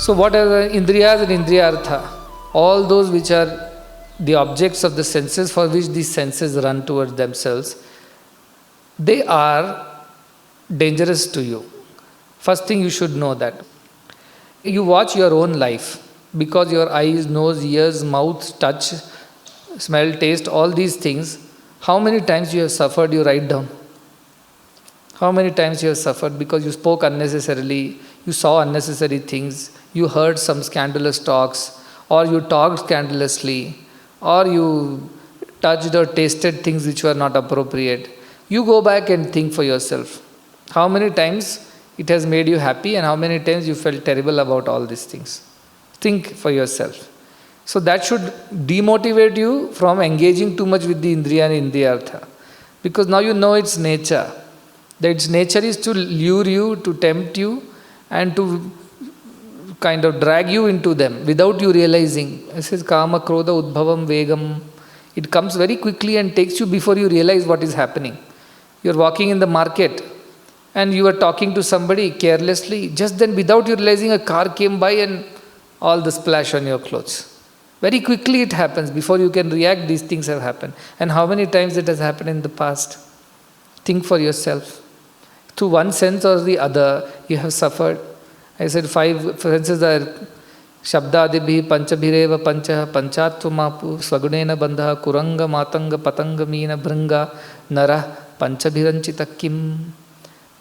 So what are the indriyas and indriyartha? All those which are the objects of the senses, for which these senses run towards themselves, they are dangerous to you. First thing you should know that. You watch your own life because your eyes, nose, ears, mouth, touch, smell, taste, all these things. How many times you have suffered, you write down. How many times you have suffered because you spoke unnecessarily, you saw unnecessary things, you heard some scandalous talks, or you talked scandalously, or you touched or tasted things which were not appropriate. You go back and think for yourself. How many times it has made you happy and how many times you felt terrible about all these things. Think for yourself. So that should demotivate you from engaging too much with the indriya and indriyartha. Because now you know its nature. That its nature is to lure you, to tempt you, and to kind of drag you into them without you realizing. It says kama, krodha, udbhavam, vegam. It comes very quickly and takes you before you realize what is happening. You are walking in the market and you are talking to somebody carelessly. Just then, without you realizing, a car came by and all the splash on your clothes. Very quickly it happens. Before you can react, these things have happened. And how many times it has happened in the past? Think for yourself. Through one sense or the other, you have suffered. I said 5 senses are Shabdadibhi panchabhireva pancha panchattva swagunena bandha kuranga matanga patanga meena bhringa nara panchabhiranchita kim.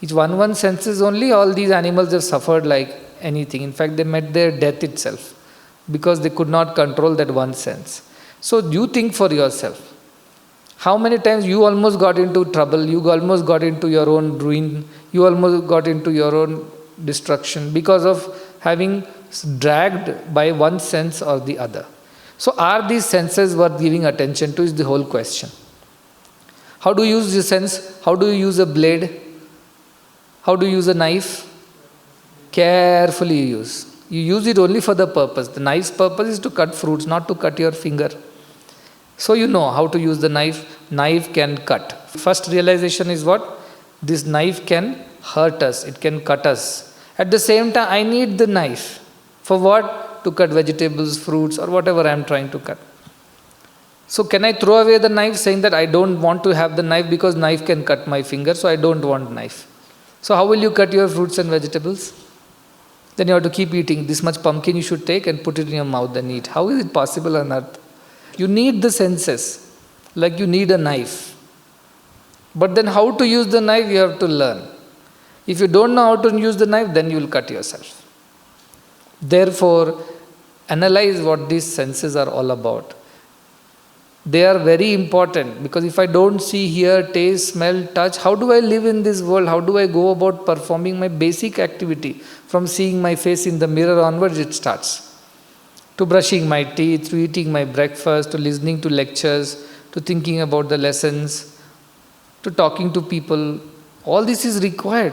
Each one senses only, all these animals have suffered like anything. In fact, they met their death itself because they could not control that one sense. So you think for yourself. How many times you almost got into trouble, you almost got into your own ruin, you almost got into your own destruction because of having dragged by one sense or the other. So are these senses worth giving attention to is the whole question. How do you use the sense? How do you use a blade? How do you use a knife? Carefully you use. You use it only for the purpose. The knife's purpose is to cut fruits, not to cut your finger. So you know how to use the knife. Knife can cut. First realization is what? This knife can hurt us. It can cut us. At the same time, I need the knife. For what? To cut vegetables, fruits, or whatever I am trying to cut. So can I throw away the knife saying that I don't want to have the knife because knife can cut my finger, so I don't want knife. So how will you cut your fruits and vegetables? Then you have to keep eating. This much pumpkin you should take and put it in your mouth and eat. How is it possible on earth? You need the senses, like you need a knife. But then how to use the knife, you have to learn. If you don't know how to use the knife, then you will cut yourself. Therefore, analyze what these senses are all about. They are very important because if I don't see, hear, taste, smell, touch, how do I live in this world? How do I go about performing my basic activity? From seeing my face in the mirror onwards, it starts. To brushing my teeth, to eating my breakfast, to listening to lectures, to thinking about the lessons, to talking to people. All this is required.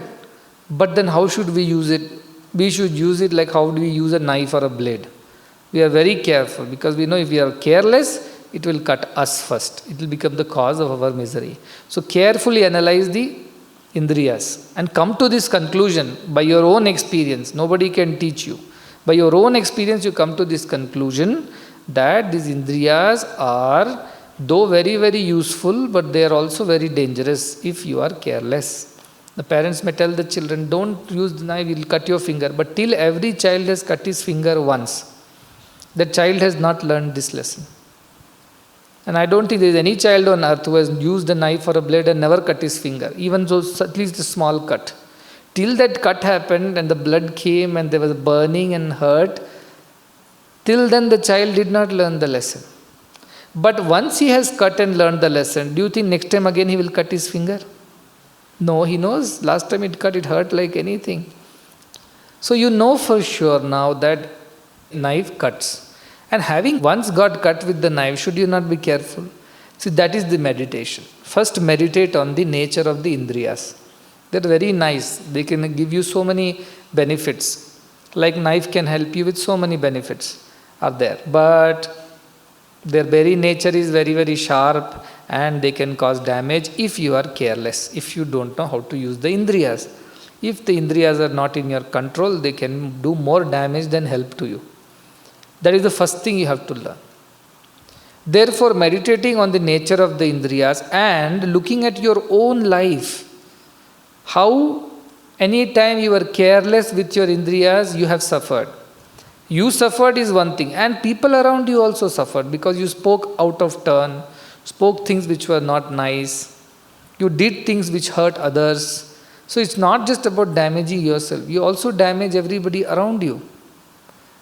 But then how should we use it? We should use it like how do we use a knife or a blade. We are very careful because we know if we are careless, it will cut us first. It will become the cause of our misery. So carefully analyze the indriyas and come to this conclusion by your own experience. Nobody can teach you. By your own experience, you come to this conclusion that these indriyas are, though very, very useful, but they are also very dangerous if you are careless. The parents may tell the children, don't use the knife, it will cut your finger. But till every child has cut his finger once, the child has not learned this lesson. And I don't think there is any child on earth who has used a knife or a blade and never cut his finger, even though at least a small cut. Till that cut happened and the blood came and there was burning and hurt, till then the child did not learn the lesson. But once he has cut and learned the lesson, do you think next time again he will cut his finger? No, he knows last time it cut, it hurt like anything. So you know for sure now that knife cuts. And having once got cut with the knife, should you not be careful? See, that is the meditation. First meditate on the nature of the indriyas. They are very nice. They can give you so many benefits. Like knife can help you with so many benefits are there. But their very nature is very, very sharp and they can cause damage if you are careless, if you don't know how to use the indriyas. If the indriyas are not in your control, they can do more damage than help to you. That is the first thing you have to learn. Therefore, meditating on the nature of the indriyas and looking at your own life, how any time you are careless with your indriyas, you have suffered. You suffered is one thing, and people around you also suffered because you spoke out of turn, spoke things which were not nice, you did things which hurt others. So it's not just about damaging yourself, you also damage everybody around you.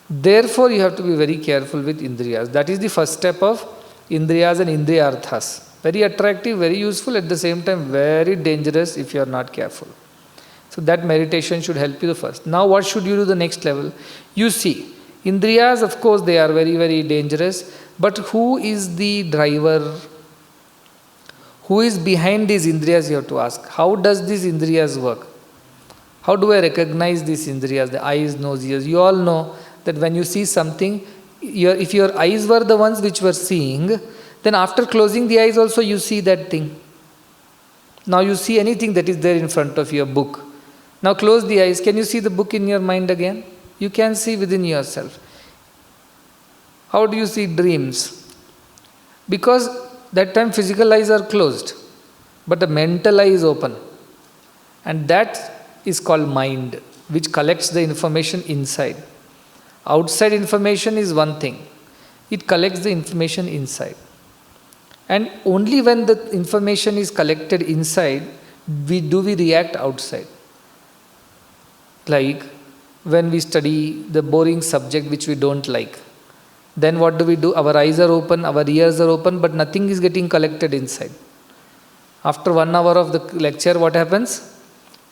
Therefore, you have to be very careful with indriyas. That is the first step of indriyas and indriyarthas. Very attractive, very useful, at the same time very dangerous if you are not careful. So that meditation should help you the first. Now what should you do the next level? You see, indriyas, of course, they are very, very dangerous. But who is the driver? Who is behind these indriyas, you have to ask. How does these indriyas work? How do I recognize these indriyas? The eyes, nose, ears. You all know that when you see something, if your eyes were the ones which were seeing, then after closing the eyes also you see that thing. Now you see anything that is there in front of your book. Now close the eyes. Can you see the book in your mind again? You can see within yourself. How do you see dreams? Because that time physical eyes are closed, but the mental eye is open. And that is called mind, which collects the information inside. Outside information is one thing. It collects the information inside. And only when the information is collected inside, do we react outside. Like when we study the boring subject which we don't like. Then what do? Our eyes are open, our ears are open, but nothing is getting collected inside. After 1 hour of the lecture, what happens?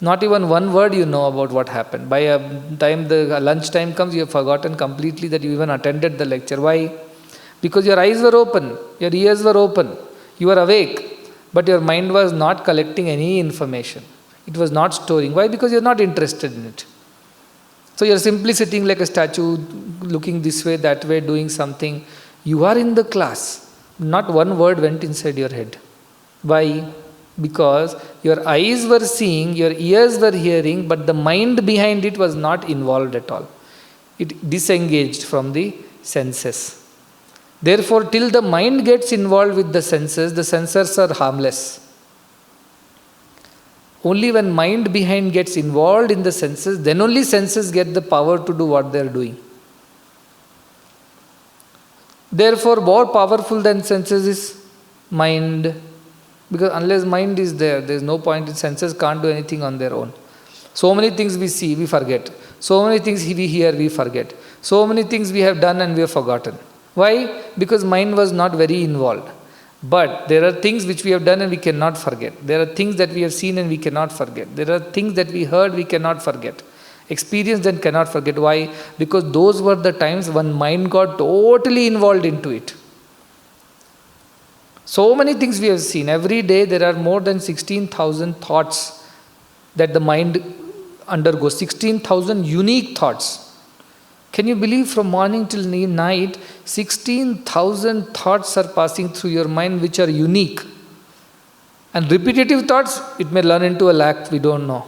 Not even one word you know about what happened. By the time the lunch time comes, you have forgotten completely that you even attended the lecture. Why? Because your eyes were open, your ears were open, you were awake, but your mind was not collecting any information. It was not storing. Why? Because you are not interested in it. So you are simply sitting like a statue, looking this way, that way, doing something. You are in the class. Not one word went inside your head. Why? Because your eyes were seeing, your ears were hearing, but the mind behind it was not involved at all. It disengaged from the senses. Therefore, till the mind gets involved with the sensors are harmless. Only when mind behind gets involved in the senses, then only senses get the power to do what they are doing. Therefore, more powerful than senses is mind. Because unless mind is there, there is no point in senses can't do anything on their own. So many things we see, we forget. So many things we hear, we forget. So many things we have done and we have forgotten. Why? Because mind was not very involved. But there are things which we have done and we cannot forget. There are things that we have seen and we cannot forget. There are things that we heard we cannot forget. Experienced and cannot forget. Why? Because those were the times when mind got totally involved into it. So many things we have seen. Every day there are more than 16,000 thoughts that the mind undergoes. 16,000 unique thoughts. Can you believe from morning till night, 16,000 thoughts are passing through your mind which are unique. And repetitive thoughts, it may run into a lakh, we don't know.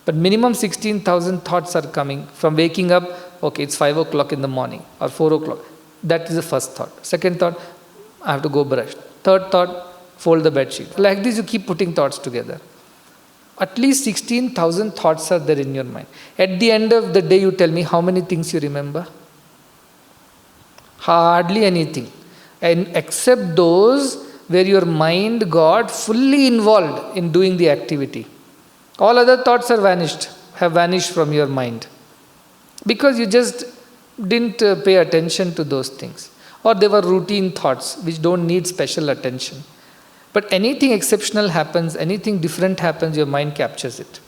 But minimum 16,000 thoughts are coming from waking up, okay, it's 5 o'clock in the morning or 4 o'clock. That is the first thought. Second thought, I have to go brush. Third thought, fold the bed sheet. Like this, you keep putting thoughts together. At least 16,000 thoughts are there in your mind. At the end of the day, you tell me how many things you remember? Hardly anything. And except those where your mind got fully involved in doing the activity. All other thoughts have vanished from your mind. Because you just didn't pay attention to those things. Or they were routine thoughts which don't need special attention. But anything exceptional happens, anything different happens, your mind captures it.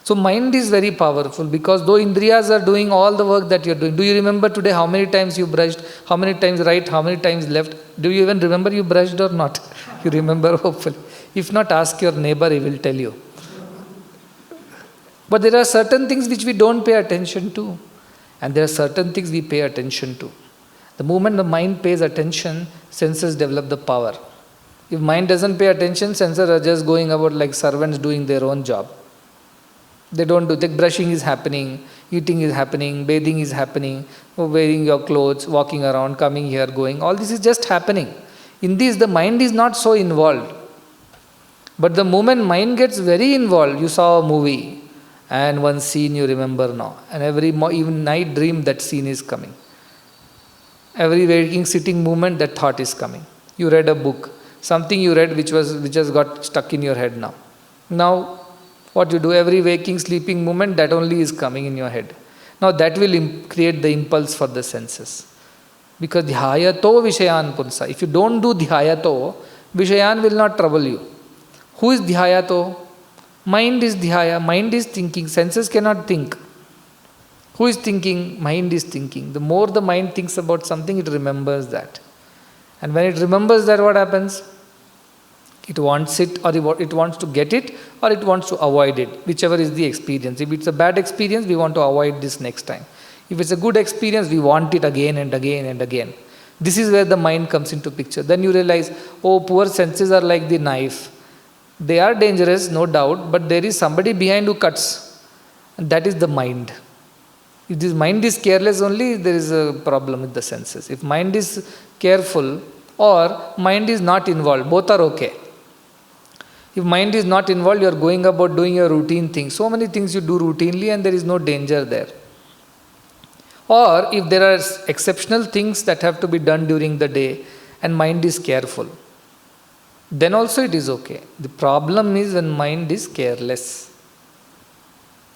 So mind is very powerful because though indriyas are doing all the work that you're doing. Do you remember today how many times you brushed, how many times right, how many times left? Do you even remember you brushed or not? You remember hopefully. If not, ask your neighbor, he will tell you. But there are certain things which we don't pay attention to. And there are certain things we pay attention to. The moment the mind pays attention, senses develop the power. If mind doesn't pay attention, senses are just going about like servants doing their own job. They don't do. Like brushing is happening, eating is happening, bathing is happening, wearing your clothes, walking around, coming here, going. All this is just happening. In this, the mind is not so involved. But the moment mind gets very involved, you saw a movie and one scene you remember now. And every even night dream, that scene is coming. Every waking sitting moment, that thought is coming. You read a book, something you read which has got stuck in your head now. Now, what you do, every waking, sleeping moment, that only is coming in your head. Now that will create the impulse for the senses. Because dhyayato vishayan punsa. If you don't do dhyayato, vishayan will not trouble you. Who is dhyayato? Mind is dhyaya, mind is thinking, senses cannot think. Who is thinking? Mind is thinking. The more the mind thinks about something, it remembers that. And when it remembers that, what happens? It wants it, or it wants to get it, or it wants to avoid it, whichever is the experience. If it's a bad experience, we want to avoid this next time. If it's a good experience, we want it again and again and again. This is where the mind comes into picture. Then you realize, oh, poor senses are like the knife. They are dangerous, no doubt, but there is somebody behind who cuts. And that is the mind. If this mind is careless only, there is a problem with the senses. If mind is careful or mind is not involved, both are okay. If mind is not involved, you are going about doing your routine things. So many things you do routinely and there is no danger there. Or if there are exceptional things that have to be done during the day and mind is careful, then also it is okay. The problem is when mind is careless.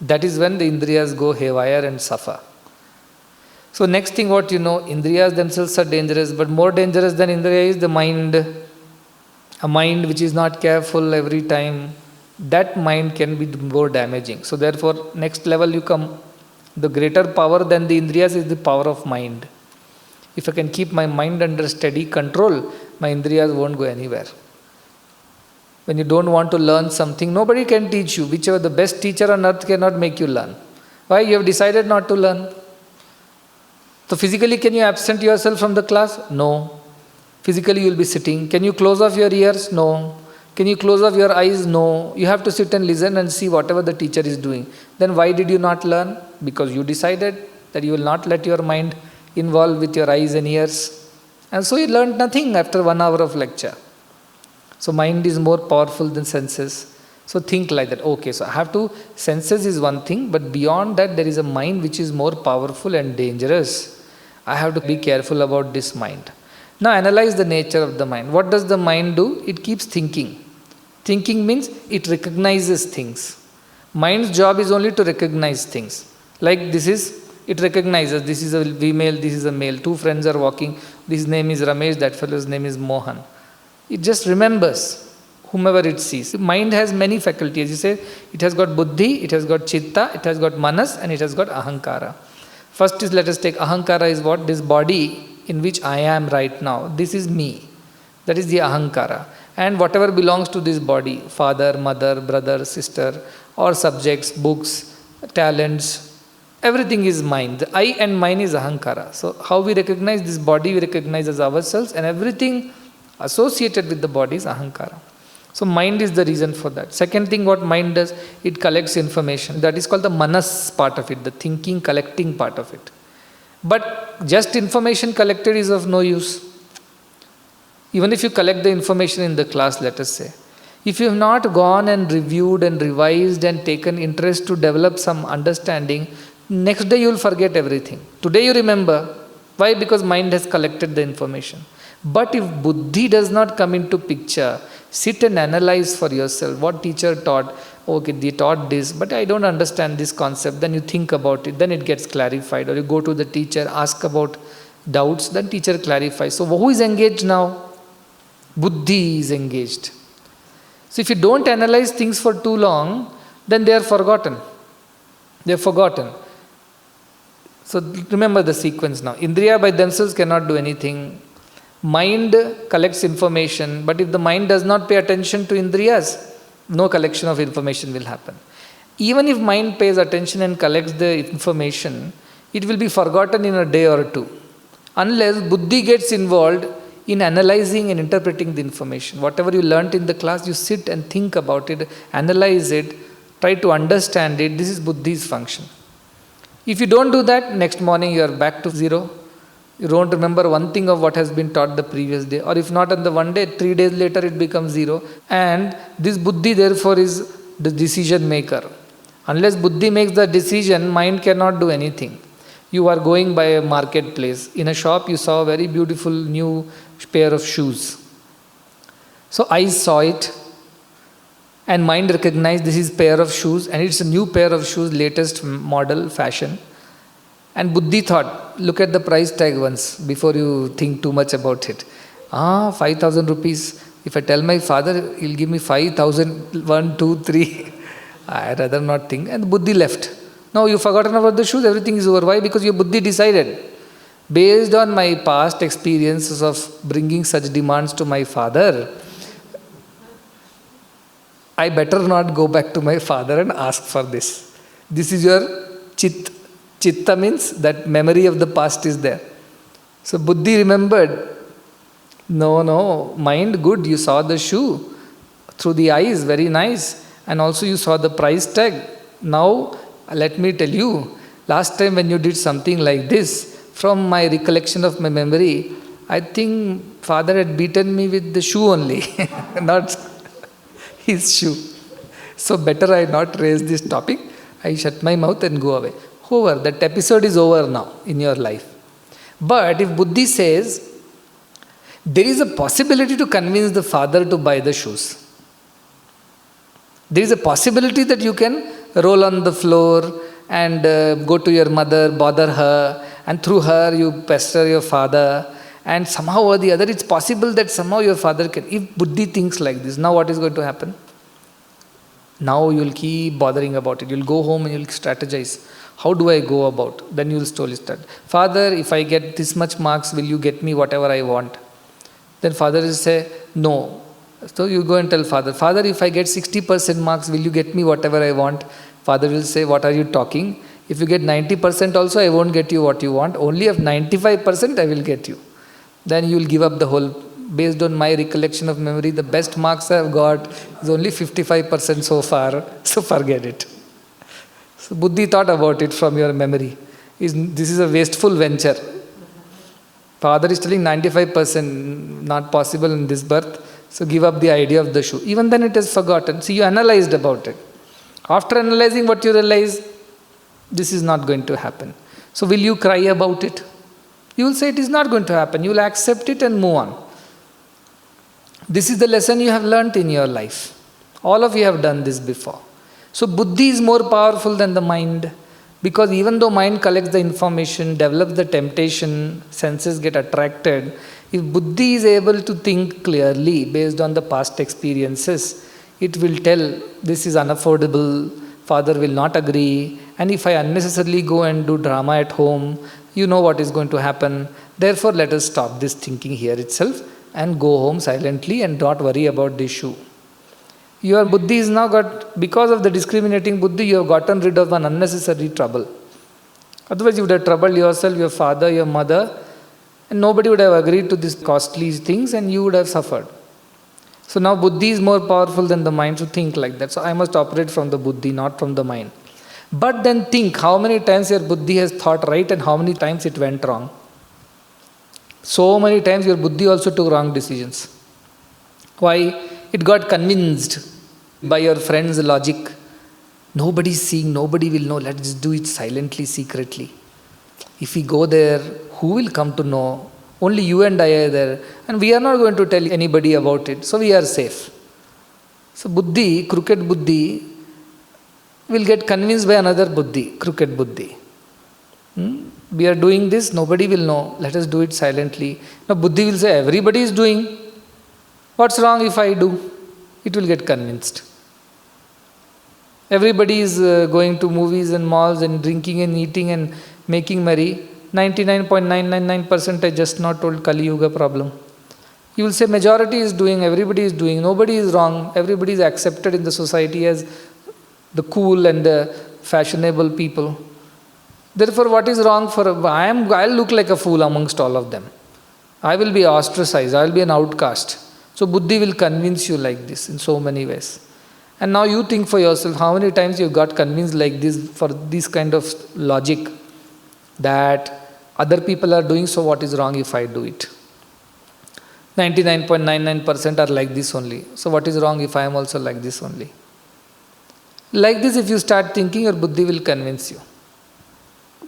That is when the indriyas go haywire and suffer. So next thing what you know, indriyas themselves are dangerous, but more dangerous than indriya is the mind. A mind which is not careful every time, that mind can be more damaging. So therefore, next level you come, the greater power than the indriyas is the power of mind. If I can keep my mind under steady control, my indriyas won't go anywhere. When you don't want to learn something, nobody can teach you. Whichever the best teacher on earth cannot make you learn. Why? You have decided not to learn. So physically, can you absent yourself from the class? No. Physically you will be sitting. Can you close off your ears? No. Can you close off your eyes? No. You have to sit and listen and see whatever the teacher is doing. Then why did you not learn? Because you decided that you will not let your mind involve with your eyes and ears. And so you learned nothing after 1 hour of lecture. So mind is more powerful than senses. So think like that. Okay, so I have to, senses is one thing, but beyond that there is a mind which is more powerful and dangerous. I have to be careful about this mind. Now analyze the nature of the mind. What does the mind do? It keeps thinking. Thinking means it recognizes things. Mind's job is only to recognize things. Like this is, it recognizes this is a female, this is a male. Two friends are walking. This name is Ramesh, that fellow's name is Mohan. It just remembers whomever it sees. Mind has many faculties. You say it has got buddhi, it has got chitta, it has got manas, and it has got ahankara. First is, let us take ahankara is what? This body in which I am right now. This is me. That is the ahankara. And whatever belongs to this body, father, mother, brother, sister, or subjects, books, talents, everything is mine. The I and mine is ahankara. So how we recognize this body, we recognize as ourselves, and everything associated with the body is ahankara. So mind is the reason for that. Second thing what mind does, it collects information. That is called the manas part of it, the thinking, collecting part of it. But just information collected is of no use. Even if you collect the information in the class, let us say, if you have not gone and reviewed and revised and taken interest to develop some understanding, next day you will forget everything. Today you remember. Why? Because mind has collected the information. But if buddhi does not come into picture, sit and analyze for yourself. What teacher taught? Okay, they taught this, but I don't understand this concept. Then you think about it, then it gets clarified. Or you go to the teacher, ask about doubts, then teacher clarifies. So who is engaged now? Buddhi is engaged. So if you don't analyze things for too long, then they are forgotten. They are forgotten. So remember the sequence now. Indriya by themselves cannot do anything. Mind collects information, but if the mind does not pay attention to indriyas, no collection of information will happen. Even if mind pays attention and collects the information, it will be forgotten in a day or two. Unless buddhi gets involved in analyzing and interpreting the information. Whatever you learnt in the class, you sit and think about it, analyze it, Try to understand it. This is Buddhi's function. If you don't do that, next morning you are back to zero. You don't remember one thing of what has been taught the previous day. Or if not on the one day, 3 days later it becomes zero. And this Buddhi therefore is the decision maker. Unless Buddhi makes the decision, mind cannot do anything. You are going by a marketplace. In a shop you saw a very beautiful new pair of shoes. So eyes saw it and mind recognized this is pair of shoes and it's a new pair of shoes, latest model, fashion. And Buddhi thought, look at the price tag once before you think too much about it. 5,000 rupees. If I tell my father, he'll give me 5,000, 1, 2, 3. I'd rather not think. And Buddhi left. Now you've forgotten about the shoes, everything is over. Why? Because your Buddhi decided. Based on my past experiences of bringing such demands to my father, I better not go back to my father and ask for this. This is your chit. Chitta means that memory of the past is there. So Buddhi remembered, no, mind good, you saw the shoe through the eyes, very nice. And also you saw the price tag. Now let me tell you, last time when you did something like this, from my recollection of my memory, I think father had beaten me with the shoe only, not his shoe. So better I not raise this topic. I shut my mouth and go away. However, that episode is over now in your life. But if Buddhi says, there is a possibility to convince the father to buy the shoes. There is a possibility that you can roll on the floor and go to your mother, bother her, and through her you pester your father. And somehow or the other, it's possible that somehow your father can. If Buddhi thinks like this, now what is going to happen? Now you'll keep bothering about it. You'll go home and you'll strategize. How do I go about? Then you'll slowly start. Father, if I get this much marks, will you get me whatever I want? Then father will say, no. So you go and tell father, Father, if I get 60% marks, will you get me whatever I want? Father will say, what are you talking? If you get 90% also, I won't get you what you want. Only if 95% I will get you. Then you will give up the whole. Based on my recollection of memory, the best marks I have got is only 55% so far. So forget it. So Buddhi thought about it from your memory. This is a wasteful venture. Father is telling 95% not possible in this birth. So give up the idea of the shoe. Even then it is forgotten. See, you analyzed about it. After analyzing what you realize, this is not going to happen. So will you cry about it? You will say it is not going to happen. You will accept it and move on. This is the lesson you have learnt in your life. All of you have done this before. So Buddhi is more powerful than the mind. Because even though mind collects the information, develops the temptation, senses get attracted, if Buddhi is able to think clearly based on the past experiences, it will tell this is unaffordable, father will not agree, and if I unnecessarily go and do drama at home, you know what is going to happen. Therefore, let us stop this thinking here itself and go home silently and not worry about the issue. Your Buddhi is now got, because of the discriminating Buddhi, you have gotten rid of an unnecessary trouble. Otherwise, you would have troubled yourself, your father, your mother, and nobody would have agreed to these costly things and you would have suffered. So now Buddhi is more powerful than the mind to think like that. So I must operate from the Buddhi, not from the mind. But then think how many times your Buddhi has thought right and how many times it went wrong. So many times your Buddhi also took wrong decisions. Why? It got convinced by your friend's logic. Nobody is seeing, nobody will know, let's do it silently, secretly. If we go there, who will come to know? Only you and I are there. And we are not going to tell anybody about it. So we are safe. So Buddhi, crooked Buddhi, will get convinced by another Buddhi, crooked Buddhi. We are doing this, nobody will know. Let us do it silently. Now Buddhi will say, everybody is doing. What's wrong if I do? It will get convinced. Everybody is going to movies and malls and drinking and eating and making merry. 99.999% I just not told Kali Yuga problem. You will say majority is doing, everybody is doing, nobody is wrong, everybody is accepted in the society as the cool and the fashionable people. Therefore, what is wrong for I'll look like a fool amongst all of them. I will be ostracized, I will be an outcast. So Buddhi will convince you like this in so many ways. And now you think for yourself, how many times you got convinced like this for this kind of logic that other people are doing, so what is wrong if I do it? 99.99% are like this only. So what is wrong if I am also like this only? Like this, if you start thinking, your buddhi will convince you.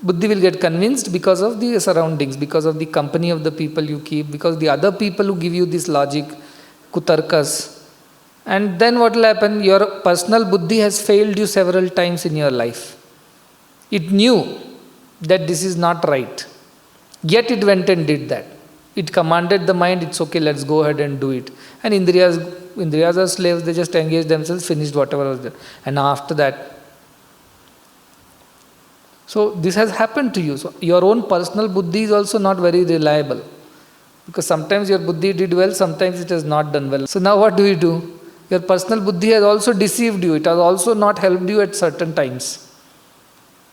Buddhi will get convinced because of the surroundings, because of the company of the people you keep, because the other people who give you this logic, kutarkas. And then what will happen? Your personal buddhi has failed you several times in your life. It knew that this is not right. Yet it went and did that. It commanded the mind, it's okay, let's go ahead and do it. And Indriyas are slaves, they just engage themselves, finished whatever was there. And after that, so this has happened to you. So your own personal buddhi is also not very reliable. Because sometimes your buddhi did well, sometimes it has not done well. So now what do you do? Your personal buddhi has also deceived you. It has also not helped you at certain times.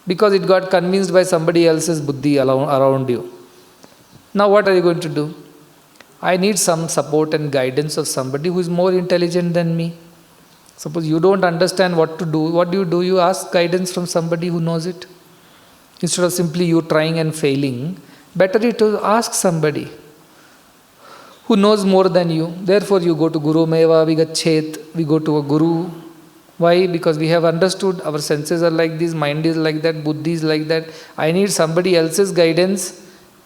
Because it got convinced by somebody else's buddhi around you. Now what are you going to do? I need some support and guidance of somebody who is more intelligent than me. Suppose you don't understand what to do. What do? You ask guidance from somebody who knows it. Instead of simply you trying and failing, better it to ask somebody who knows more than you. Therefore you go to Guru Meva Vigachet, we go to a Guru. Why? Because we have understood our senses are like this, mind is like that, buddhi is like that. I need somebody else's guidance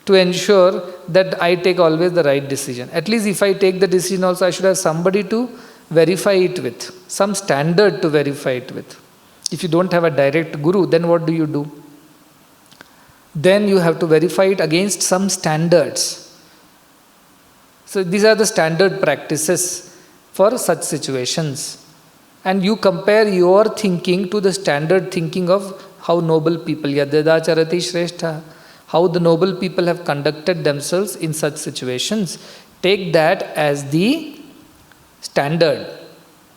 to ensure that I take always the right decision. At least if I take the decision also, I should have somebody to verify it with, some standard to verify it with. If you don't have a direct guru, then what do? Then you have to verify it against some standards. So these are the standard practices for such situations. And you compare your thinking to the standard thinking of how noble people, Yadada Charati Shrestha, how the noble people have conducted themselves in such situations. Take that as the standard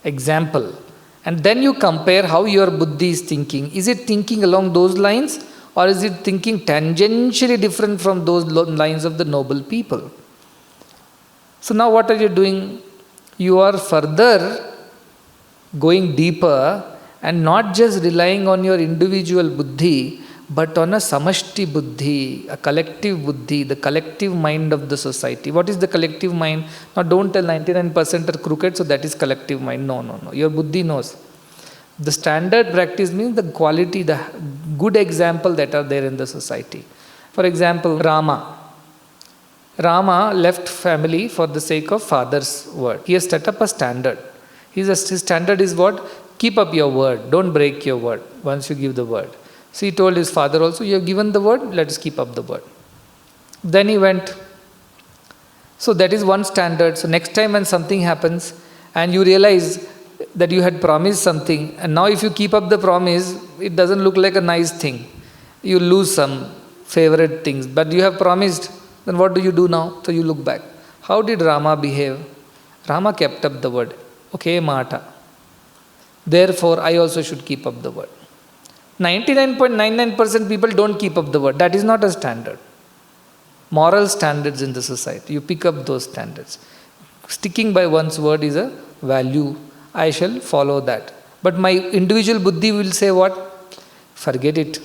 example. And then you compare how your buddhi is thinking. Is it thinking along those lines, or is it thinking tangentially different from those lines of the noble people? So now what are you doing? You are further going deeper and not just relying on your individual buddhi, but on a samashti buddhi, a collective buddhi, the collective mind of the society. What is the collective mind? Now don't tell 99% are crooked, so that is collective mind. No. Your buddhi knows. The standard practice means the quality, the good example that are there in the society. For example, Rama. Rama left family for the sake of father's word. He has set up a standard. His standard is what? Keep up your word. Don't break your word once you give the word. So he told his father also, you have given the word, let us keep up the word. Then he went. So that is one standard. So next time when something happens and you realize that you had promised something, and now if you keep up the promise, it doesn't look like a nice thing. You lose some favorite things, but you have promised, then what do you do now? So you look back. How did Rama behave? Rama kept up the word. Okay, Mata. Therefore, I also should keep up the word. 99.99% people don't keep up the word. That is not a standard. Moral standards in the society. You pick up those standards. Sticking by one's word is a value. I shall follow that. But my individual buddhi will say what? Forget it.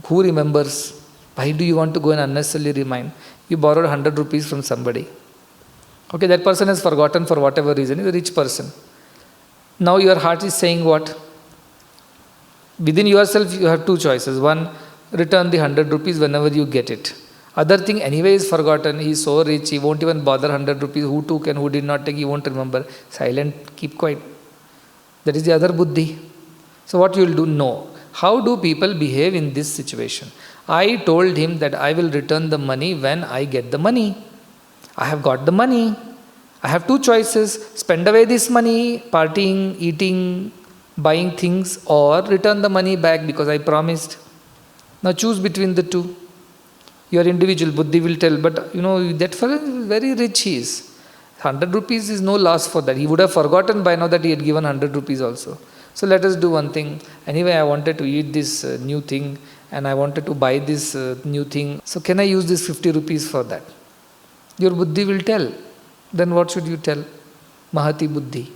Who remembers? Why do you want to go and unnecessarily remind? You borrowed 100 rupees from somebody. Okay, that person has forgotten for whatever reason. He's a rich person. Now your heart is saying what? Within yourself, you have two choices. One, return the 100 rupees whenever you get it. Other thing, anyway, is forgotten. He is so rich, he won't even bother 100 rupees. Who took and who did not take, he won't remember. Silent, keep quiet. That is the other buddhi. So what you will do? No. How do people behave in this situation? I told him that I will return the money when I get the money. I have got the money. I have two choices. Spend away this money, partying, eating, buying things, or return the money back because I promised. Now choose between the two. Your individual buddhi will tell, but that fellow is very rich he is. 100 rupees is no loss for that. He would have forgotten by now that he had given 100 rupees also. So let us do one thing. Anyway, I wanted to eat this new thing and I wanted to buy this new thing. So can I use this 50 rupees for that? Your buddhi will tell. Then what should you tell? Mahati buddhi.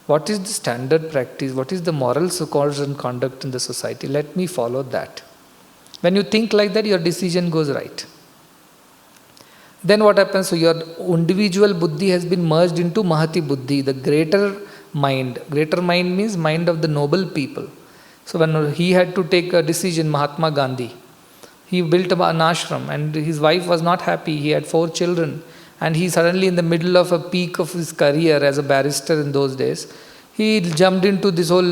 What is the standard practice? What is the moral course and conduct in the society? Let me follow that. When you think like that, your decision goes right. Then what happens? So your individual buddhi has been merged into Mahati Buddhi, the greater mind. Greater mind means mind of the noble people. So when he had to take a decision, Mahatma Gandhi, he built an ashram and his wife was not happy. He had 4 children and he suddenly in the middle of a peak of his career as a barrister in those days, he jumped into this whole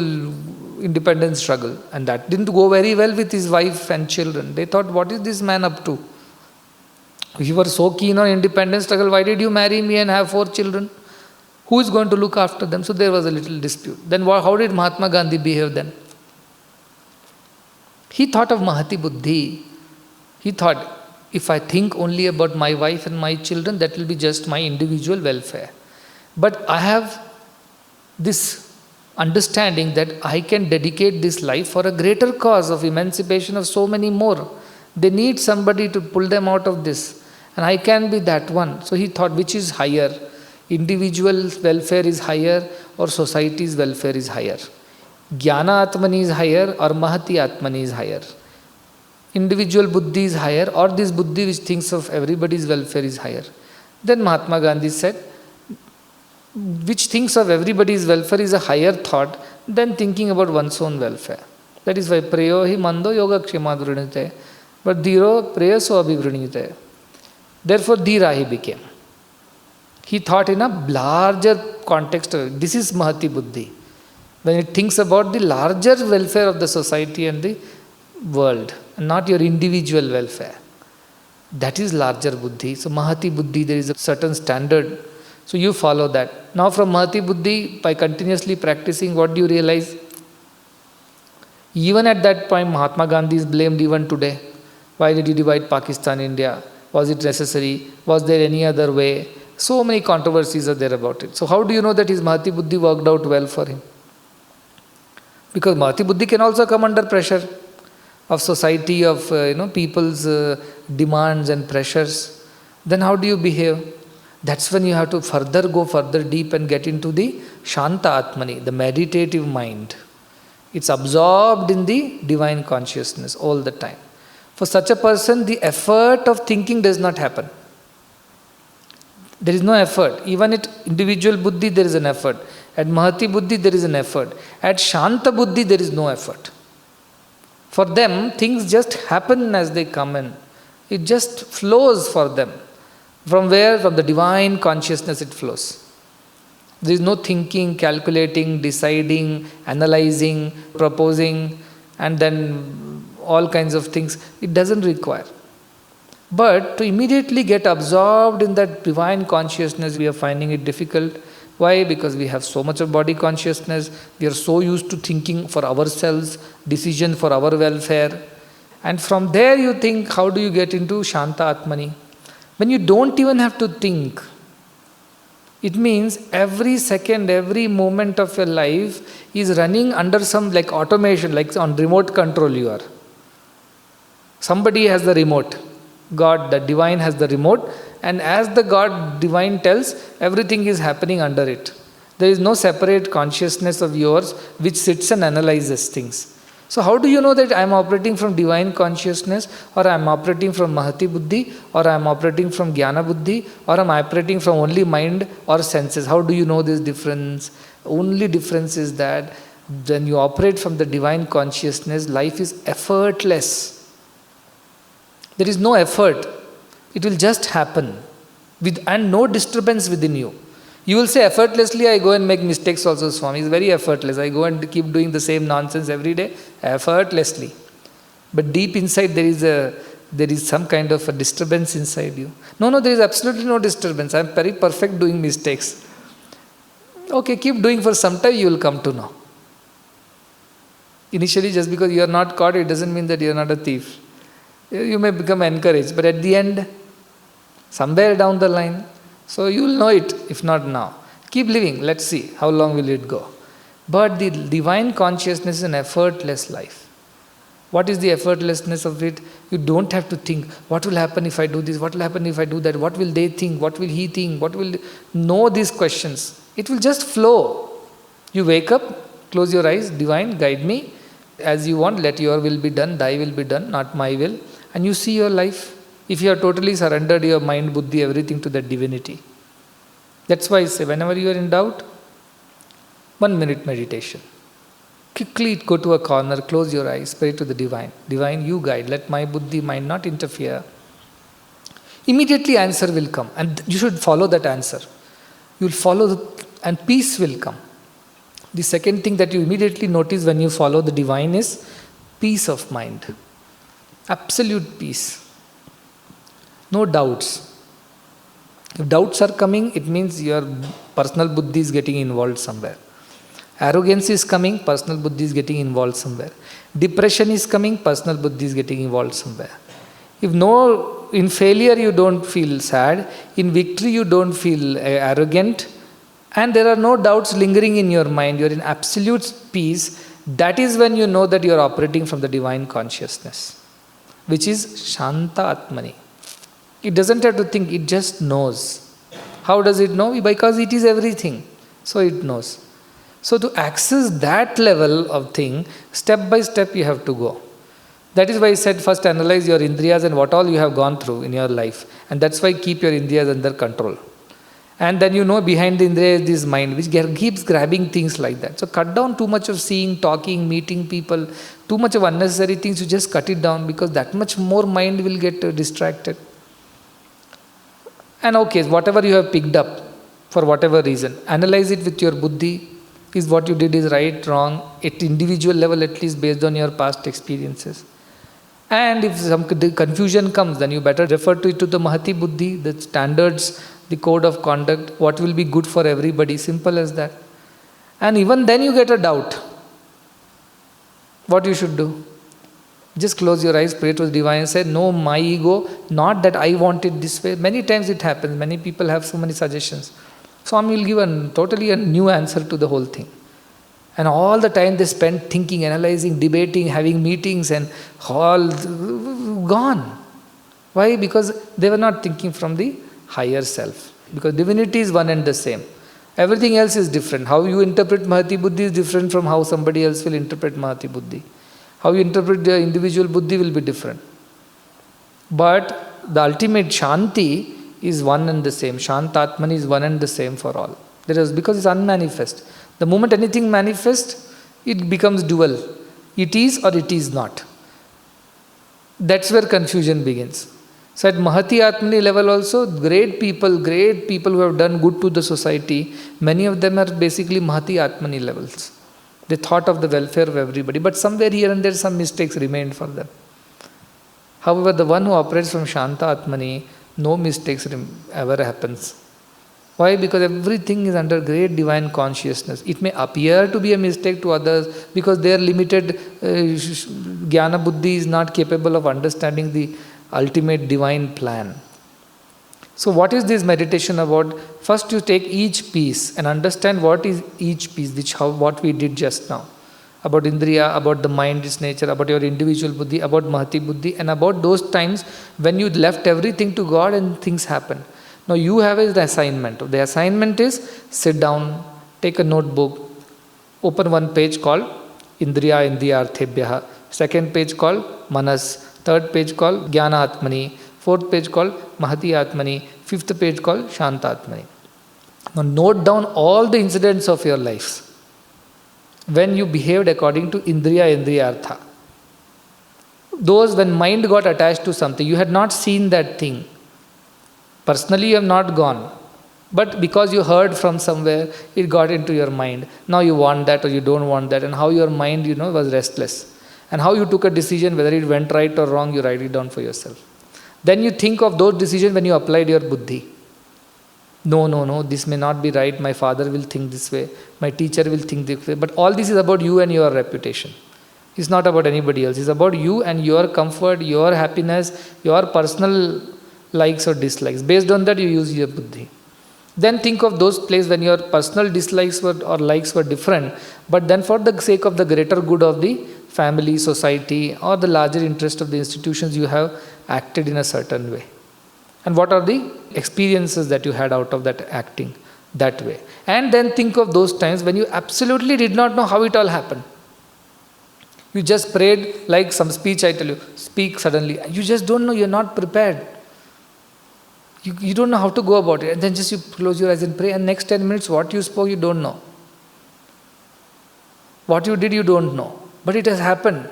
independence struggle, and that didn't go very well with his wife and children. They thought, what is this man up to? You were so keen on independence struggle, why did you marry me and have 4 children? Who is going to look after them? So there was a little dispute. Then how did Mahatma Gandhi behave then? He thought of Mahati Buddhi. He thought, if I think only about my wife and my children, that will be just my individual welfare. But I have this understanding that I can dedicate this life for a greater cause of emancipation of so many more. They need somebody to pull them out of this. And I can be that one. So he thought, which is higher? Individual welfare is higher or society's welfare is higher? Jnana Atmani is higher or Mahati Atmani is higher? Individual buddhi is higher or this buddhi which thinks of everybody's welfare is higher? Then Mahatma Gandhi said, which thinks of everybody's welfare is a higher thought than thinking about one's own welfare. That is why Preyo hi mando yoga kshema dhrunite, but dhiro preyaso abhivrinite. Therefore dhira he became. He thought in a larger context. This is Mahati Buddhi. When it thinks about the larger welfare of the society and the world, and not your individual welfare. That is larger Buddhi. So Mahati Buddhi, there is a certain standard. So you follow that. Now from Mahati Buddhi, by continuously practicing, what do you realize? Even at that point, Mahatma Gandhi is blamed even today. Why did he divide Pakistan, India? Was it necessary? Was there any other way? So many controversies are there about it. So how do you know that his Mahati Buddhi worked out well for him? Because Mahati Buddhi can also come under pressure of society, of people's demands and pressures. Then how do you behave? That's when you have to go further deep and get into the Shanta Atmani, the meditative mind. It's absorbed in the divine consciousness all the time. For such a person, the effort of thinking does not happen. There is no effort. Even at individual buddhi, there is an effort. At Mahati Buddhi, there is an effort. At Shanta Buddhi, there is no effort. For them, things just happen as they come in. It just flows for them. From where? From the divine consciousness it flows. There is no thinking, calculating, deciding, analyzing, proposing, and then all kinds of things. It doesn't require. But to immediately get absorbed in that divine consciousness, we are finding it difficult. Why? Because we have so much of body consciousness. We are so used to thinking for ourselves, decision for our welfare. And from there you think, how do you get into Shanta Atmani? When you don't even have to think, it means every second, every moment of your life is running under some like automation, like on remote control you are. Somebody has the remote. God, the divine has the remote, and as the God divine tells, everything is happening under it. There is no separate consciousness of yours which sits and analyzes things. So how do you know that I am operating from divine consciousness, or I am operating from Mahati Buddhi, or I am operating from Jnana Buddhi, or I am operating from only mind or senses? How do you know this difference? Only difference is that when you operate from the divine consciousness, life is effortless. There is no effort. It will just happen and no disturbance within you. You will say effortlessly, I go and make mistakes also, Swami. It's very effortless. I go and keep doing the same nonsense every day, effortlessly. But deep inside there is some kind of a disturbance inside you. No, there is absolutely no disturbance. I am very perfect doing mistakes. Okay, keep doing for some time, you will come to know. Initially, just because you are not caught, it doesn't mean that you are not a thief. You may become encouraged, but at the end, somewhere down the line, so you will know it, if not now. Keep living, let's see, how long will it go. But the divine consciousness is an effortless life. What is the effortlessness of it? You don't have to think, what will happen if I do this, what will happen if I do that, what will they think, what will he think, what will... Know these questions. It will just flow. You wake up, close your eyes, divine, guide me as you want, let your will be done, thy will be done, not my will. And you see your life. If you have totally surrendered your mind, buddhi, everything to that divinity. That's why I say, whenever you are in doubt, 1 minute meditation. Quickly go to a corner, close your eyes, pray to the divine. Divine, you guide, let my buddhi, mind not interfere. Immediately answer will come, and you should follow that answer. You will follow, and peace will come. The second thing that you immediately notice when you follow the divine is peace of mind. Absolute peace. No doubts. If doubts are coming, it means your personal buddhi is getting involved somewhere. Arrogance is coming, personal buddhi is getting involved somewhere. Depression is coming, personal buddhi is getting involved somewhere. In failure you don't feel sad, in victory you don't feel arrogant, and there are no doubts lingering in your mind, you are in absolute peace. That is when you know that you are operating from the divine consciousness, which is Shanta Atmani. It doesn't have to think, it just knows. How does it know? Because it is everything. So it knows. So to access that level of thing, step by step you have to go. That is why I said first analyze your indriyas and what all you have gone through in your life. And that's why keep your indriyas under control. And then you know behind the indriya is this mind which keeps grabbing things like that. So cut down too much of seeing, talking, meeting people, too much of unnecessary things, you just cut it down because that much more mind will get distracted. And okay, whatever you have picked up for whatever reason, analyze it with your buddhi. Is what you did is right, wrong, at individual level at least based on your past experiences. And if some confusion comes, then you better refer to it to the Mahati Buddhi, the standards, the code of conduct, what will be good for everybody, simple as that. And even then you get a doubt. What you should do? Just close your eyes, pray to the divine and say, no, my ego, not that I want it this way. Many times it happens, many people have so many suggestions. Swami will give totally a new answer to the whole thing. And all the time they spend thinking, analyzing, debating, having meetings and all gone. Why? Because they were not thinking from the higher self. Because divinity is one and the same. Everything else is different. How you interpret Mahati Buddhi is different from how somebody else will interpret Mahati Buddhi. How you interpret the individual Buddhi will be different. But the ultimate Shanti is one and the same. Shantatmani is one and the same for all. Because it's unmanifest. The moment anything manifests, it becomes dual. It is or it is not. That's where confusion begins. So at Mahati Atmani level also, great people who have done good to the society, many of them are basically Mahati Atmani levels. They thought of the welfare of everybody, but somewhere here and there some mistakes remained for them. However, the one who operates from Shanta Atmani, no mistakes ever happens. Why? Because everything is under great divine consciousness. It may appear to be a mistake to others because their limited Jnana Buddhi is not capable of understanding the ultimate divine plan. So what is this meditation about? First you take each piece and understand what is each piece, what we did just now. About Indriya, about the mind, its nature, about your individual Buddhi, about Mahati Buddhi, and about those times when you left everything to God and things happened. Now you have an assignment. The assignment is sit down, take a notebook, open one page called Indriya Indriyarthebhyaha, second page called Manas, third page called Jnana Atmani, fourth page called Mahati Atmani, fifth page called Shanta Atmani. Now note down all the incidents of your lives when you behaved according to Indriya Indriyartha. Those when mind got attached to something, you had not seen that thing. Personally you have not gone. But because you heard from somewhere, it got into your mind. Now you want that or you don't want that. And how your mind, was restless. And how you took a decision, whether it went right or wrong, you write it down for yourself. Then you think of those decisions when you applied your buddhi. No, this may not be right. My father will think this way. My teacher will think this way. But all this is about you and your reputation. It's not about anybody else. It's about you and your comfort, your happiness, your personal likes or dislikes. Based on that, you use your buddhi. Then think of those places when your personal dislikes or likes were different. But then for the sake of the greater good of the family, society, or the larger interest of the institutions, you have acted in a certain way. And what are the experiences that you had out of that acting? that way. And then think of those times when you absolutely did not know how it all happened. You just prayed like some speech, I tell you, speak suddenly. You just don't know, you're not prepared. You don't know how to go about it. And then just you close your eyes and pray, and next 10 minutes what you spoke, you don't know. What you did, you don't know. But it has happened.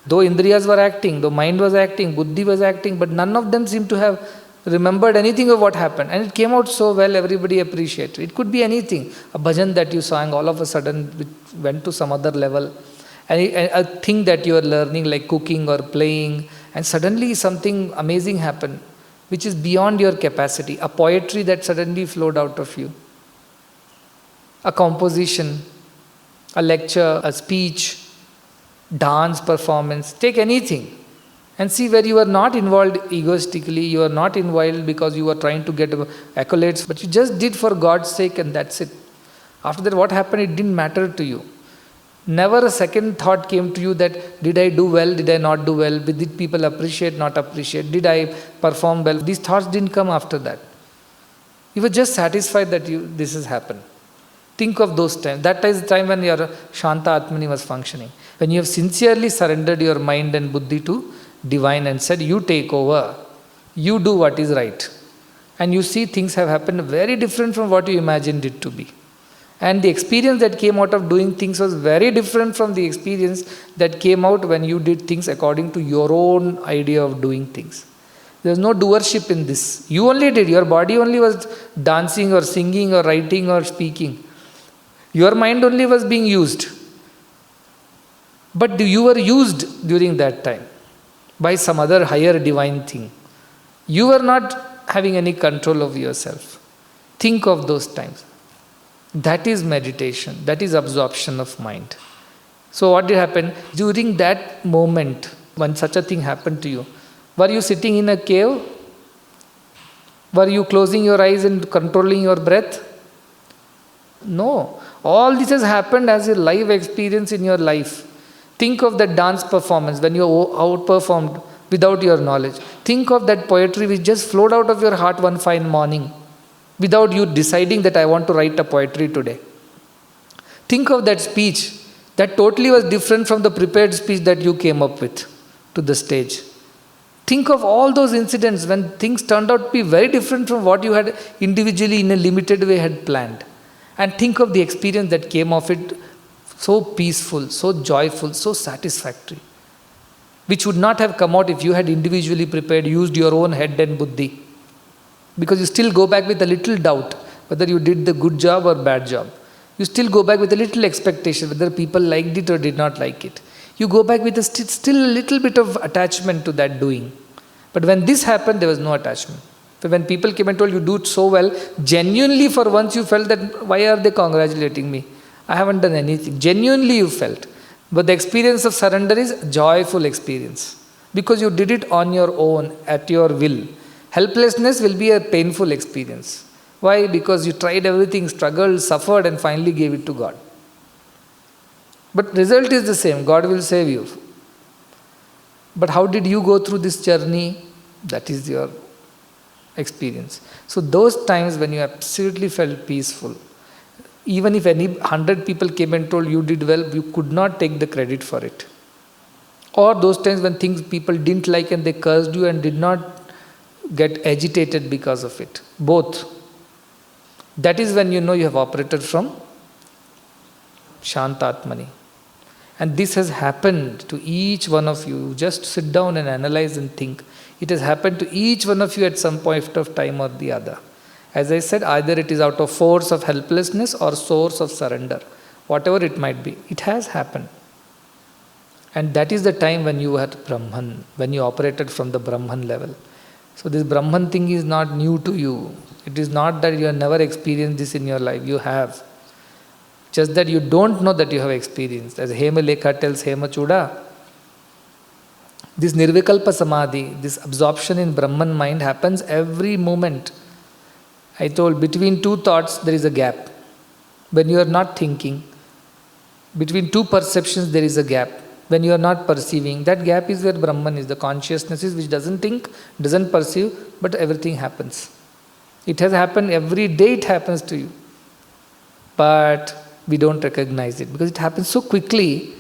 Though Indriyas were acting, though mind was acting, Buddhi was acting, but none of them seemed to have remembered anything of what happened. And it came out so well, everybody appreciated. It could be anything. A bhajan that you sang, all of a sudden it went to some other level. And a thing that you are learning, like cooking or playing, and suddenly something amazing happened, which is beyond your capacity. A poetry that suddenly flowed out of you. A composition, a lecture, a speech, dance performance, take anything and see where you are not involved egoistically, you are not involved because you are trying to get accolades, but you just did for God's sake and that's it. After that, what happened, it didn't matter to you. Never a second thought came to you that did I do well, did I not do well, did people appreciate, not appreciate, did I perform well. These thoughts didn't come after that. You were just satisfied that this has happened. Think of those times. That is the time when your Shanta Atmani was functioning. When you have sincerely surrendered your mind and Buddhi to divine and said, you take over, you do what is right. And you see things have happened very different from what you imagined it to be. And the experience that came out of doing things was very different from the experience that came out when you did things according to your own idea of doing things. There was no doership in this. You only did. Your body only was dancing or singing or writing or speaking. Your mind only was being used. But you were used during that time by some other higher divine thing. You were not having any control of yourself. Think of those times. That is meditation. That is absorption of mind. So what did happen? During that moment, when such a thing happened to you, were you sitting in a cave? Were you closing your eyes and controlling your breath? No. All this has happened as a live experience in your life. Think of that dance performance when you outperformed without your knowledge. Think of that poetry which just flowed out of your heart one fine morning without you deciding that I want to write a poetry today. Think of that speech that totally was different from the prepared speech that you came up with to the stage. Think of all those incidents when things turned out to be very different from what you had individually in a limited way had planned. And think of the experience that came of it, so peaceful, so joyful, so satisfactory, which would not have come out if you had individually prepared, used your own head and buddhi. Because you still go back with a little doubt whether you did the good job or bad job. You still go back with a little expectation whether people liked it or did not like it. You go back with still a little bit of attachment to that doing. But when this happened, there was no attachment. So when people came and told you do it so well, genuinely for once you felt that why are they congratulating me? I haven't done anything. Genuinely you felt. But the experience of surrender is a joyful experience. Because you did it on your own, at your will. Helplessness will be a painful experience. Why? Because you tried everything, struggled, suffered and finally gave it to God. But result is the same. God will save you. But how did you go through this journey? That is your experience. So those times when you absolutely felt peaceful, even if 100 people came and told you did well, you could not take the credit for it. Or those times when things people didn't like and they cursed you and did not get agitated because of it. Both. That is when you know you have operated from Shanta Atmani. And this has happened to each one of you. Just sit down and analyze and think. It has happened to each one of you at some point of time or the other. As I said, either it is out of force of helplessness or source of surrender. Whatever it might be, it has happened. And that is the time when you had Brahman, when you operated from the Brahman level. So this Brahman thing is not new to you. It is not that you have never experienced this in your life. You have. Just that you don't know that you have experienced. As Hema Lekha tells Hema Chuda, this Nirvikalpa Samadhi, this absorption in Brahman mind happens every moment. I told between two thoughts there is a gap. When you are not thinking, between two perceptions there is a gap. When you are not perceiving, that gap is where Brahman is, the consciousness is which doesn't think, doesn't perceive, but everything happens. It has happened every day, it happens to you. But we don't recognize it because it happens so quickly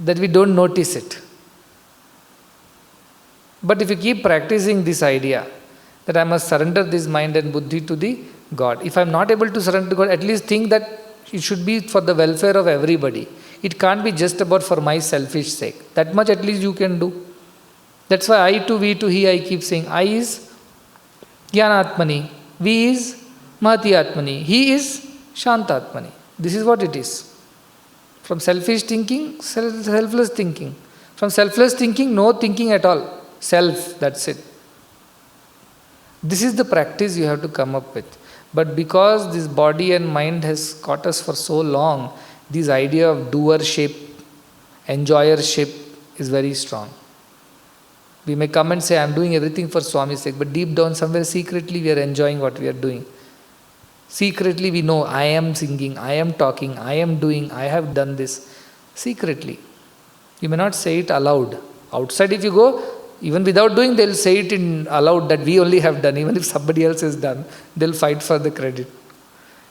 that we don't notice it. But if you keep practicing this idea that I must surrender this mind and buddhi to the God. If I am not able to surrender to God, at least think that it should be for the welfare of everybody. It can't be just about for my selfish sake. That much at least you can do. That's why I to we to he, I keep saying I is Jnanatmani, we is Mahati Atmani, he is Shantatmani. This is what it is. From selfish thinking, selfless thinking. From selfless thinking, no thinking at all. Self, that's it. This is the practice you have to come up with. But because this body and mind has caught us for so long, this idea of doership, enjoyership is very strong. We may come and say, I am doing everything for Swami's sake, but deep down somewhere secretly we are enjoying what we are doing. Secretly we know, I am singing, I am talking, I am doing, I have done this. Secretly. You may not say it aloud. Outside if you go, even without doing, they'll say it in aloud that we only have done. Even if somebody else has done, they'll fight for the credit.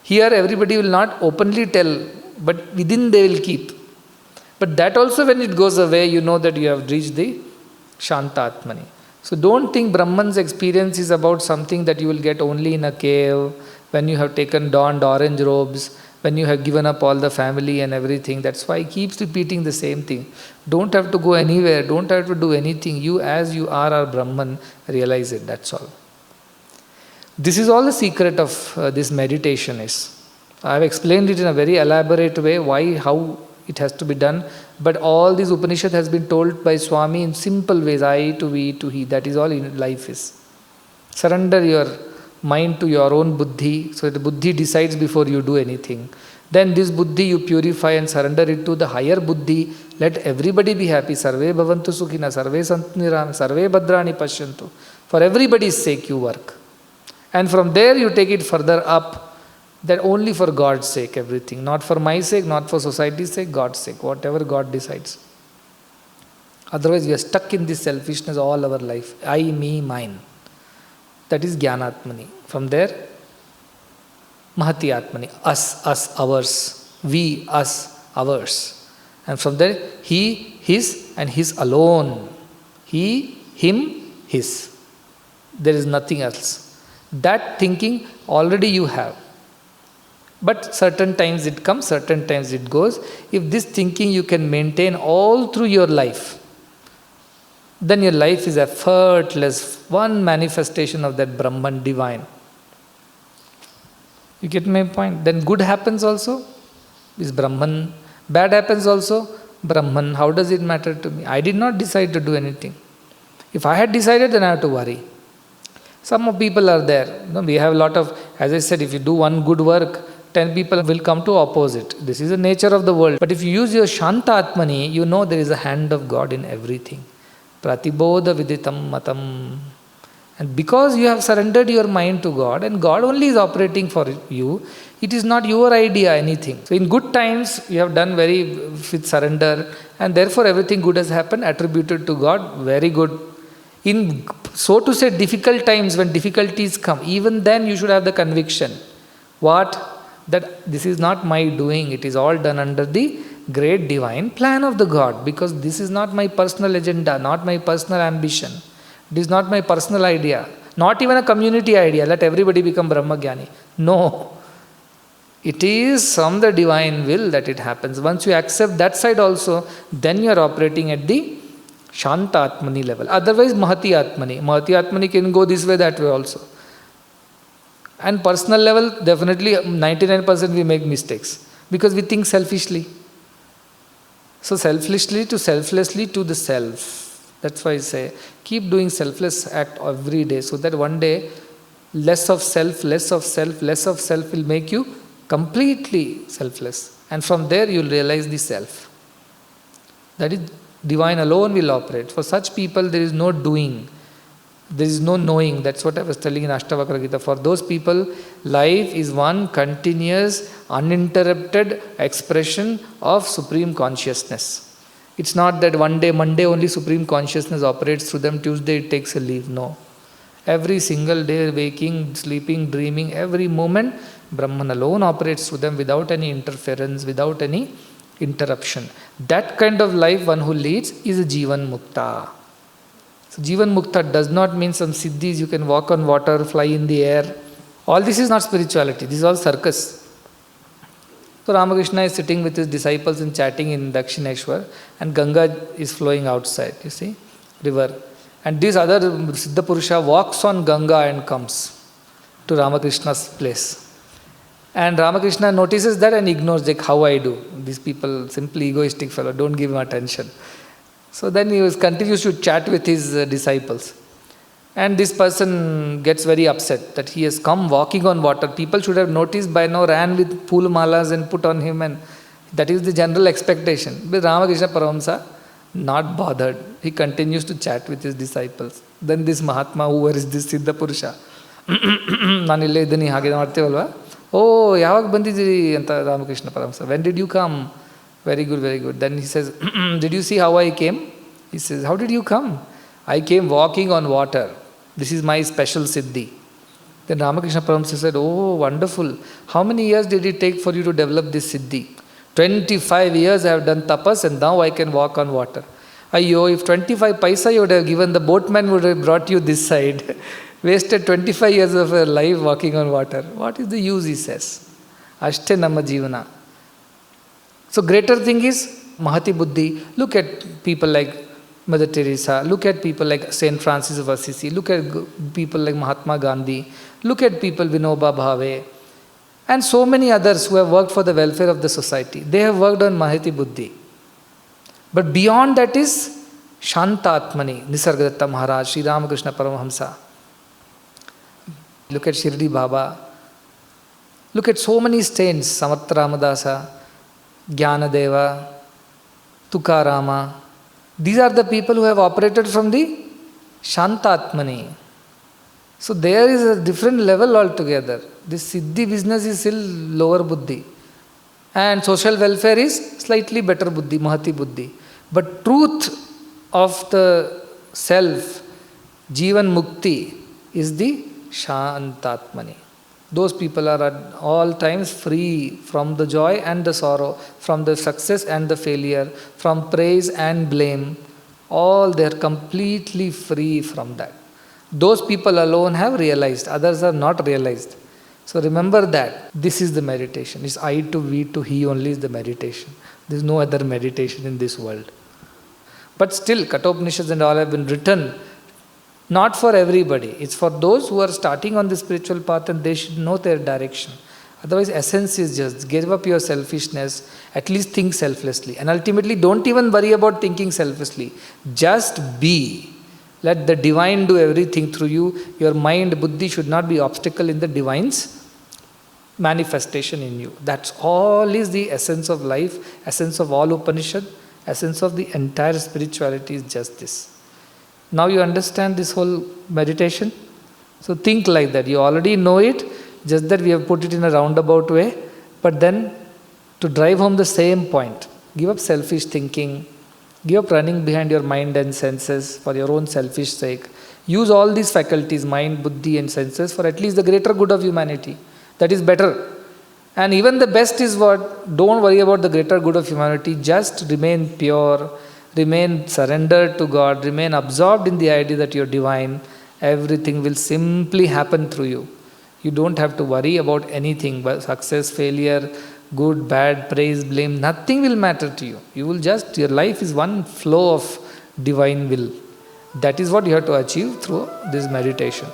Here everybody will not openly tell, but within they will keep. But that also when it goes away, you know that you have reached the Shantatmani. So don't think Brahman's experience is about something that you will get only in a cave, when you have donned orange robes, when you have given up all the family and everything. That's why he keeps repeating the same thing. Don't have to go anywhere, don't have to do anything. You as you are Brahman, realize it, that's all. This is all the secret of this meditation is. I have explained it in a very elaborate way, why, how it has to be done. But all this Upanishad has been told by Swami in simple ways. I to we to he. That is all in life is. Surrender your mind to your own buddhi, so the buddhi decides before you do anything. Then this buddhi you purify and surrender it to the higher buddhi. Let everybody be happy. Sarve bhavantu sukhina, sarve santu nirama, sarve bhadrani pashyantu. For everybody's sake you work. And from there you take it further up, that only for God's sake everything. Not for my sake, not for society's sake, God's sake. Whatever God decides. Otherwise we are stuck in this selfishness all our life. I, me, mine. That is Jnanatmani. From there, Mahati Atmani. Us, ours. We, us, ours. And from there, he, his and his alone. He, him, his. There is nothing else. That thinking already you have. But certain times it comes, certain times it goes. If this thinking you can maintain all through your life, then your life is effortless, one manifestation of that Brahman divine. You get my point? Then good happens also, is Brahman. Bad happens also, Brahman. How does it matter to me? I did not decide to do anything. If I had decided, then I have to worry. Some people are there. We have a lot of, as I said, if you do one good work, 10 people will come to opposite. This is the nature of the world. But if you use your Shantatmani, you know there is a hand of God in everything. Pratibodha viditam matam. And because you have surrendered your mind to God and God only is operating for you, it is not your idea anything. So in good times you have done very with surrender and therefore everything good has happened, attributed to God, very good. In so to say difficult times when difficulties come, even then you should have the conviction. What? That this is not my doing, it is all done under the great divine plan of the God, because this is not my personal agenda, not my personal ambition. It is not my personal idea, not even a community idea, let everybody become Brahmagyani. No. It is from the divine will that it happens. Once you accept that side also, then you are operating at the Shanta Atmani level. Otherwise, Mahati Atmani. Mahati Atmani can go this way, that way also. And personal level, definitely 99% we make mistakes because we think selfishly. So selfishly to selflessly to the self. That's why I say, keep doing selfless act every day so that one day less of self will make you completely selfless. And from there you will realize the self. That is, divine alone will operate. For such people there is no doing. There is no knowing. That's what I was telling in Ashtavakra Gita. For those people, life is one continuous, uninterrupted expression of Supreme Consciousness. It's not that one day, Monday only Supreme Consciousness operates through them, Tuesday it takes a leave. No. Every single day, waking, sleeping, dreaming, every moment, Brahman alone operates through them without any interference, without any interruption. That kind of life one who leads is a Jivan Mukta. So Jivan Mukta does not mean some siddhis, you can walk on water, fly in the air. All this is not spirituality, this is all circus. So Ramakrishna is sitting with his disciples and chatting in Dakshineshwar, and Ganga is flowing outside, you see, river. And this other Siddha Purusha walks on Ganga and comes to Ramakrishna's place. And Ramakrishna notices that and ignores, like, how I do. These people, simply egoistic fellow, don't give him attention. So then he continues to chat with his disciples. And this person gets very upset that he has come walking on water. People should have noticed by now, ran with pool malas and put on him, and that is the general expectation. But Ramakrishna Paramahamsa, not bothered. He continues to chat with his disciples. Then this Mahatma, whoever is this Siddha Purusha, ನಾನಿಲ್ಲೇ ಇದ್ದೀನಿ ಹಾಗೆ ಮಾಡ್ತೇವಲ್ವ, ಓ ಯಾವಾಗ ಬಂದಿದ್ದೀರಿ ಅಂತ Ramakrishna Paramahamsa, when did you come? Very good, very good. Then he says, did you see how I came? He says, how did you come? I came walking on water. This is my special siddhi. Then Ramakrishna Paramahamsa said, oh, wonderful. How many years did it take for you to develop this siddhi? 25 years I have done tapas and now I can walk on water. Ayyo, if 25 paisa you would have given, the boatman would have brought you this side. Wasted 25 years of your life walking on water. What is the use, he says. Ashte namma jivana. So greater thing is Mahati Buddhi. Look at people like Mother Teresa. Look at people like Saint Francis of Assisi. Look at people like Mahatma Gandhi. Look at people Vinoba Bhave. And so many others who have worked for the welfare of the society. They have worked on Mahati Buddhi. But beyond that is Shanta Atmani, Nisargadatta Maharaj, Sri Ramakrishna Paramahamsa. Look at Shirdi Baba. Look at so many saints, Samartha Ramadasa, Jnanadeva, Tukarama. These are the people who have operated from the Shanta Atmani. So there is a different level altogether. This Siddhi business is still lower Buddhi. And social welfare is slightly better Buddhi, Mahati Buddhi. But truth of the self, Jivan Mukti, is the Shantatmani. Those people are at all times free from the joy and the sorrow, from the success and the failure, from praise and blame. All they are completely free from that. Those people alone have realized, others are not realized. So remember that this is the meditation. It's I to we to he only is the meditation. There is no other meditation in this world. But still, Kathopanishads and all have been written not for everybody. It's for those who are starting on the spiritual path and they should know their direction. Otherwise, essence is just give up your selfishness, at least think selflessly. And ultimately, don't even worry about thinking selflessly. Just be. Let the divine do everything through you. Your mind, buddhi should not be obstacle in the divine's manifestation in you. That's all is the essence of life, essence of all Upanishad, essence of the entire spirituality is just this. Now you understand this whole meditation? So think like that. You already know it, just that we have put it in a roundabout way. But then to drive home the same point, give up selfish thinking, give up running behind your mind and senses for your own selfish sake. Use all these faculties, mind, buddhi and senses, for at least the greater good of humanity. That is better. And even the best is what? Don't worry about the greater good of humanity. Just remain pure, remain surrendered to God, remain absorbed in the idea that you're divine. Everything will simply happen through you. You don't have to worry about anything, but success, failure, good, bad, praise, blame, nothing will matter to you. You will just, your life is one flow of divine will. That is what you have to achieve through this meditation.